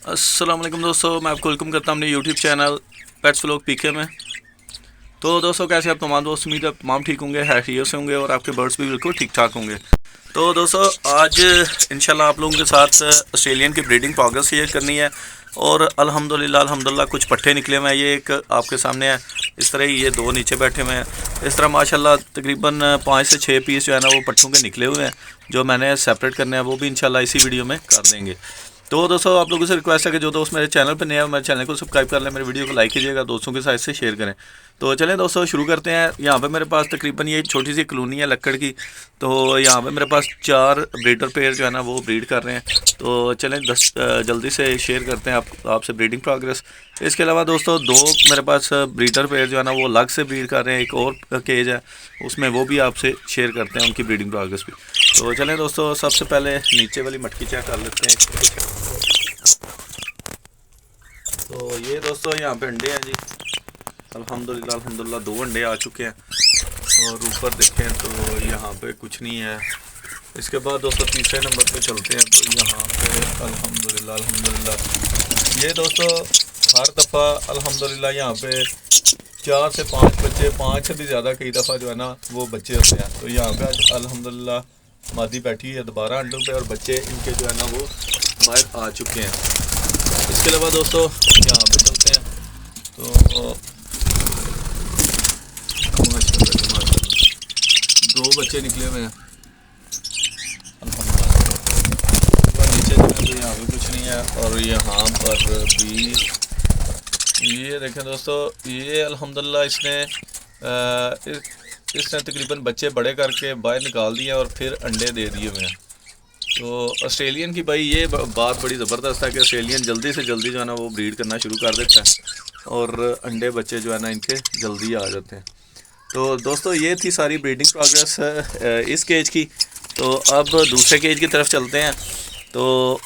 अस्सलाम वालेकुम दोस्तों, मैं आपको वेलकम करता हूं अपने यूट्यूब चैनल पेट्स व्लॉग पीके में। तो दोस्तों कैसे आप तमाम दोस्त, उम्मीद है तमाम ठीक होंगे, हैसियत से होंगे और आपके बर्ड्स भी बिल्कुल ठीक ठाक होंगे। तो दोस्तों आज इंशाल्लाह आप लोगों के साथ ऑस्ट्रेलियन की ब्रीडिंग प्रोग्रेस शेयर करनी है। और अल्हम्दुलिल्लाह कुछ पट्ठे निकले हुए हैं। ये एक आपके सामने है, इस तरह ही ये दो नीचे बैठे हुए हैं। इस तरह माशाल्लाह तकरीबन 5 से 6 पीस जो है ना वो पट्ठों के निकले हुए हैं, जो मैंने सेपरेट करने हैं, वो भी इंशाल्लाह इसी वीडियो में कर देंगे। तो दोस्तों आप लोगों से रिक्वेस्ट है कि जो दोस्त मेरे चैनल पर नए हैं मेरे चैनल को सब्सक्राइब कर लें, मेरे वीडियो को लाइक कीजिएगा, दोस्तों के साथ से शेयर करें। तो चलें दोस्तों शुरू करते हैं। यहाँ पे मेरे पास तकरीबन ये छोटी सी कॉलोनी है लक्कड़ की। तो यहाँ पे मेरे पास 4 ब्रीडर पेयर जो है ना वो ब्रीड कर रहे हैं। तो चलें जल्दी से शेयर करते हैं आपसे ब्रीडिंग प्रोग्रेस। इसके अलावा दोस्तों 2 मेरे पास ब्रीडर पेयर जो है ना वो अलग से ब्रीड कर रहे हैं, एक और केज है उसमें, वो भी आपसे शेयर करते हैं उनकी ब्रीडिंग प्रोग्रेस भी। तो चलें दोस्तों सबसे पहले नीचे वाली मटकी चेक कर लेते हैं। तो ये दोस्तों यहाँ पे अंडे हैं जी, अल्हम्दुलिल्लाह 2 अंडे आ चुके हैं। और ऊपर देखें तो यहाँ पे कुछ नहीं है। इसके बाद दोस्तों तीसरे नंबर पे चलते हैं। तो यहाँ पे अल्हम्दुलिल्लाह ये दोस्तों हर दफ़ा अल्हम्दुलिल्लाह यहाँ पे 4 से 5 बच्चे, 5 से भी ज़्यादा कई दफ़ा जो है ना वो बच्चे होते हैं। तो यहाँ पे आज अल्हम्दुलिल्लाह मादी बैठी है दोबारा अंडों पे, और बच्चे इनके जो है ना वो बाहर आ चुके हैं। इसके अलावा दोस्तों यहाँ पे चलते हैं। तो माशाल्लाह 2 बच्चे निकले हुए हैं नीचे जो है। तो यहाँ पे कुछ नहीं है। और यहाँ पर भी ये देखें दोस्तों, ये अल्हम्दुलिल्लाह इसने तकरीबन बच्चे बड़े करके बाहर निकाल दिए और फिर अंडे दे दिए हुए हैं। तो ऑस्ट्रेलियन की भाई ये बात बड़ी ज़बरदस्त है कि ऑस्ट्रेलियन जल्दी से जल्दी जो है ना वो ब्रीड करना शुरू कर देता है और अंडे बच्चे जो है ना इनके जल्दी आ जाते हैं। तो दोस्तों ये थी सारी ब्रीडिंग प्रोग्रेस इस केज की। तो अब दूसरे केज की तरफ चलते हैं। तो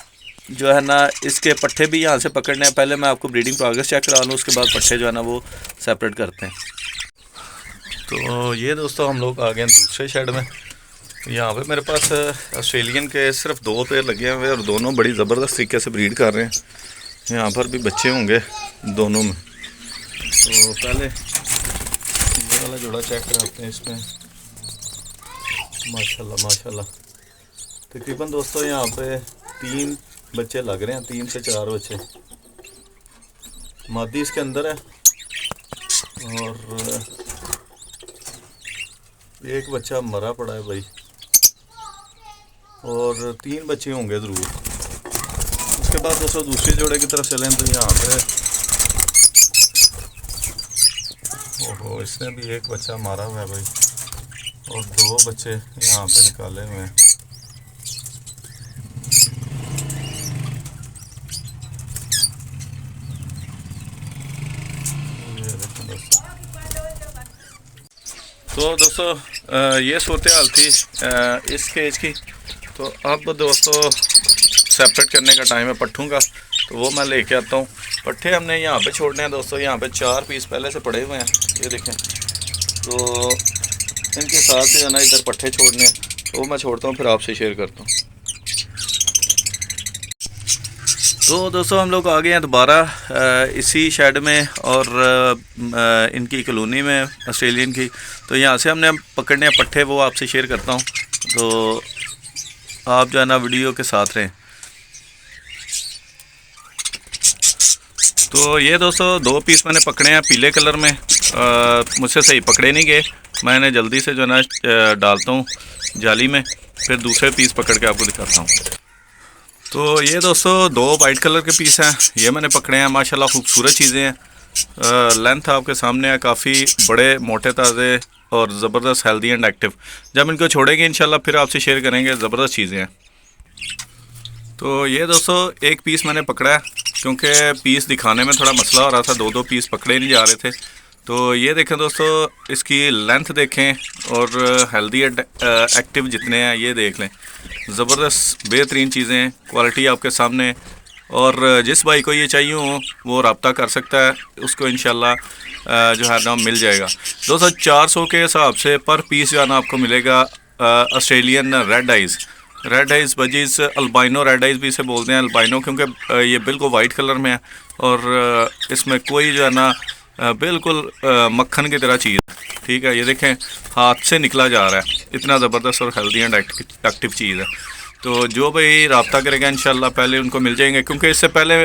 जो है ना इसके पट्ठे भी यहाँ से पकड़ने हैं। पहले मैं आपको ब्रीडिंग प्रोग्रेस चेक करा लूँ, उसके बाद पट्ठे जो है ना वो सेपरेट करते हैं। तो ये दोस्तों हम लोग आ गए हैं दूसरे शेड में। यहाँ पे मेरे पास ऑस्ट्रेलियन के सिर्फ 2 पेयर लगे हुए हैं और दोनों बड़ी ज़बरदस्त तरीके से ब्रीड कर रहे हैं। यहाँ पर भी बच्चे होंगे दोनों में। तो पहले ये वाला जोड़ा चेक कराते हैं। इसमें माशाल्लाह तकरीबन दोस्तों यहाँ पे 3 बच्चे लग रहे हैं, 3 से 4 बच्चे। मादी इसके अंदर है और एक बच्चा मरा पड़ा है भाई, और 3 बच्चे होंगे ज़रूर। उसके बाद दोस्तों दूसरे जोड़े की तरफ चलें। तो यहाँ पे ओहो इसने भी एक बच्चा मारा हुआ है भाई, और 2 बच्चे यहाँ पे निकाले हुए हैं। ये देखें दोस्तों। तो दोस्तों ये सूरत हाल थी इस केज की। तो अब दोस्तों सेपरेट करने का टाइम है पट्ठों का, तो वो मैं लेके आता हूँ। पट्ठे हमने यहाँ पे छोड़ने हैं दोस्तों। यहाँ पे 4 पीस पहले से पड़े हुए हैं, ये देखें। तो इनके साथ ही है ना इधर पट्ठे छोड़ने हैं, तो मैं छोड़ता हूँ फिर आपसे शेयर करता हूँ। तो दोस्तों हम लोग आ गए हैं दोबारा इसी शेड में और इनकी कॉलोनी में ऑस्ट्रेलियन की। तो यहाँ से हमने पकड़ने हैं पट्ठे, वो आपसे शेयर करता हूँ। तो आप जो है ना वीडियो के साथ रहें। तो ये दोस्तों 2 पीस मैंने पकड़े हैं पीले कलर में। मुझसे सही पकड़े नहीं गए, मैंने जल्दी से जो है ना डालता हूँ जाली में, फिर दूसरे पीस पकड़ के आपको दिखाता हूँ। तो ये दोस्तों 2 वाइट कलर के पीस हैं, ये मैंने पकड़े हैं। माशाल्लाह खूबसूरत चीज़ें हैं। लेंथ आपके सामने है, काफ़ी बड़े मोटे ताज़े और ज़बरदस्त हेल्दी एंड एक्टिव। जब इनको छोड़ेंगे इंशाल्लाह फिर आपसे शेयर करेंगे, ज़बरदस्त चीज़ें हैं। तो ये दोस्तों एक पीस मैंने पकड़ा है, क्योंकि पीस दिखाने में थोड़ा मसला हो रहा था, 2 पीस पकड़े नहीं जा रहे थे। तो ये देखें दोस्तों, इसकी लेंथ देखें और हेल्दी एक्टिव जितने हैं ये देख लें। ज़बरदस्त बेहतरीन चीज़ें, क्वालिटी आपके सामने। और जिस भाई को ये चाहिए हो वो रब्ता कर सकता है, उसको इंशाल्लाह जो है ना मिल जाएगा। दोस्तों 400 के हिसाब से पर पीस जो है ना आपको मिलेगा Australian red eyes. Red eyes budgies, albino red eyes भी इसे बोलते हैं, अल्बाइनो, क्योंकि ये बिल्कुल वाइट कलर में है और इसमें कोई जो है ना बिल्कुल मक्खन की तरह चीज़, ठीक है। ये देखें हाथ से निकला जा रहा है, इतना ज़बरदस्त और हेल्दी एंड एक्टिव चीज़ है। तो जो भाई रब्ता करेगा इंशाल्लाह पहले उनको मिल जाएंगे, क्योंकि इससे पहले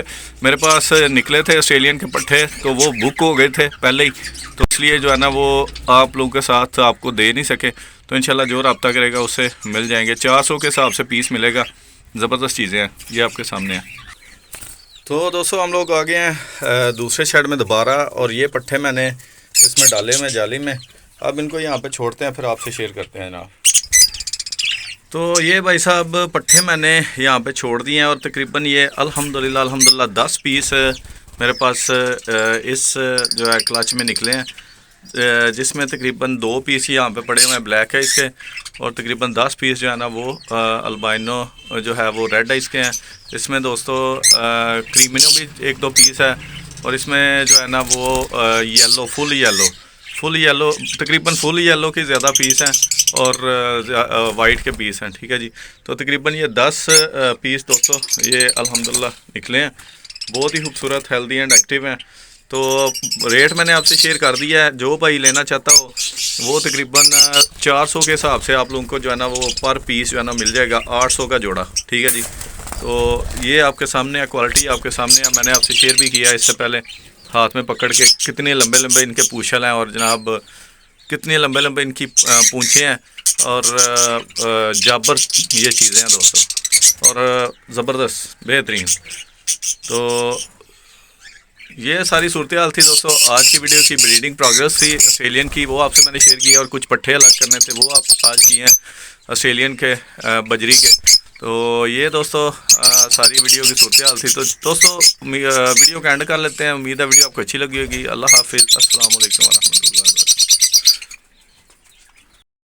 मेरे पास निकले थे ऑस्ट्रेलियन के पट्ठे, तो वो बुक हो गए थे पहले ही, तो इसलिए जो है ना वो आप लोगों के साथ आपको दे नहीं सके। तो इंशाल्लाह जो रब्ता करेगा उससे मिल जाएंगे। 400 के हिसाब से पीस मिलेगा। ज़बरदस्त चीज़ें हैं, ये आपके सामने हैं। तो दोस्तों हम लोग आ गए हैं दूसरे शेड में दोबारा, और ये पट्ठे मैंने इसमें डाले हुए जाली में। अब इनको यहाँ पे छोड़ते हैं, फिर आपसे शेयर करते हैं जनाब। तो ये भाई साहब पट्ठे मैंने यहाँ पे छोड़ दिए हैं, और तकरीबन ये अल्हम्दुलिल्लाह 10 पीस मेरे पास इस जो है क्लच में निकले हैं, जिसमें तकरीबन 2 पीस यहाँ पे पड़े हुए हैं, ब्लैक है इसके, और तकरीबन 10 पीस जो है ना वो अल्बाइनो जो है वो रेड है इसके हैं। इसमें दोस्तों क्रीमिनो भी 1-2 पीस है, और इसमें जो है ना वो येलो फुल येलो तकरीबन फुल येलो के ज़्यादा पीस हैं, और वाइट के पीस हैं, ठीक है जी। तो तकरीबन ये 10 पीस दोस्तों ये अल्हम्दुलिल्लाह निकले हैं, बहुत ही खूबसूरत, हेल्दी एंड एक्टिव हैं। तो रेट मैंने आपसे शेयर कर दिया है, जो भाई लेना चाहता हो वो तकरीबन 400 के हिसाब से आप लोगों को जो है ना वो पर पीस जो है ना मिल जाएगा, 800 का जोड़ा, ठीक है जी। तो ये आपके सामने है, क्वालिटी आपके सामने है, मैंने आपसे शेयर भी किया इससे पहले। हाथ में पकड़ के कितने लंबे लंबे इनके पूंछल हैं, और जनाब कितने लंबे लंबे इनकी पूंछें हैं, और जाबर ये चीज़ें हैं दोस्तों, और ज़बरदस्त बेहतरीन। तो ये सारी सूरत हाल थी दोस्तों आज की वीडियो की। ब्रीडिंग प्रोग्रेस थी ऑस्ट्रेलियन की, वो आपसे मैंने शेयर किया, और कुछ पट्ठे अलग करने थे वो आप आज किए हैं ऑस्ट्रेलियन के बजरी के। तो ये दोस्तों सारी वीडियो की सूरत हाल थी। तो दोस्तों वीडियो का एंड कर लेते हैं। उम्मीद है वीडियो आपको अच्छी लगी होगी। अल्लाह हाफिज़, अस्सलाम वालेकुम व रहमतुल्लाहि व बरकातहू।